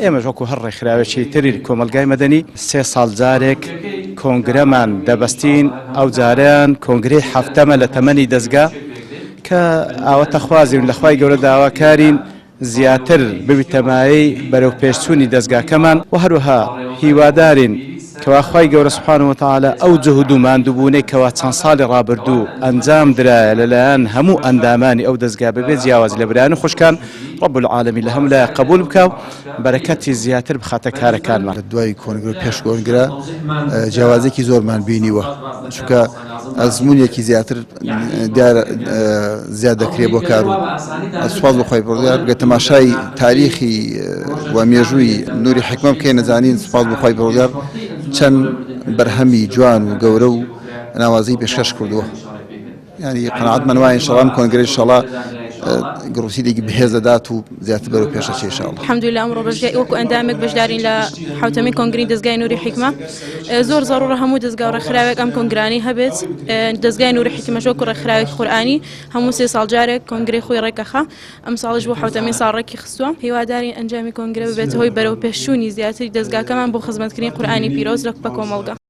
ئێمە ژۆکو هەر ڕێکخراوێکی تری کۆمەلگای مەدەنی 3 ساڵ جارێک کۆنگرەمان دەبەستین ئەو جاریان کۆنگرەی هەفتەمە لە تەمەنی دەستگا کە ئاوەتە خوازیون لەخوای گەورە داواکارین زیاتر ببیتەمایی بەرەو پێشچوونی دەستگاکەمان و هەروەها هیوادارین کەوا خوای گەورە سوبحانەهو وتەعالا ئەو جوهد و ماندووبوونەی کەوا چەند ساڵی ڕابردوو ئەنجام درایە لەلایەن هەموو ئەندامانی ئەو دەستگا ببێت جیاواز لە برایان و خوشکان رب العالمین لە هەموو لایە قبول بکە و بەرەکەتی زیاتر بخاتە کارەکانمان. دوای کۆنگرە پێش کۆنگرە جیاوازێکی زۆرمان بینیوە چونکە ئەزموونێکی زیاتر زیاد دەکرێت بۆ کار و سوپاس بۆ خوای پەروەردگار گە تەماشای تاریخی و مێژووی نوری حکمە بکەین نەزانین سوپاس بۆ خوای پەروەردگار چەند بەرهەمی جوان و گەورە و ناوازەی پێشکەش کردووە. یعنی قەناعەتمان وایە ئینشەڵا کۆنگرە ئینشەڵا گرۆسیدێکی بەهێز دەدات و زیاتر بەرەو پێشەچێ ئینشەڵا. الحەمدولillah ئەمڕۆ وەکو ئەندامێک بەشدارین لە حوتەمەی کۆنگرەی دەستگای نوری حیکمە. زۆر زەڕوورە هەموو دەستگا و ڕێکخراوێک ئەم کۆنگرانەی هەبێت. دەستگای نوری حیکمەش وەکو ڕێکخراوێکی قورئانی هەموو 3 ساڵ جارێک کۆنگرەی خۆی ڕێکەخا. ئەم ساڵش بۆ حوتەمەی ساڵڕێکی خستووە. هیوادارین ئەنجامی کۆنگرە ببێت هۆی بەرەو پێشچوونی زیاتری دەستگاکەمان بۆ خزمەتکردنی قورئانی پیرۆز لە کۆمەڵگە.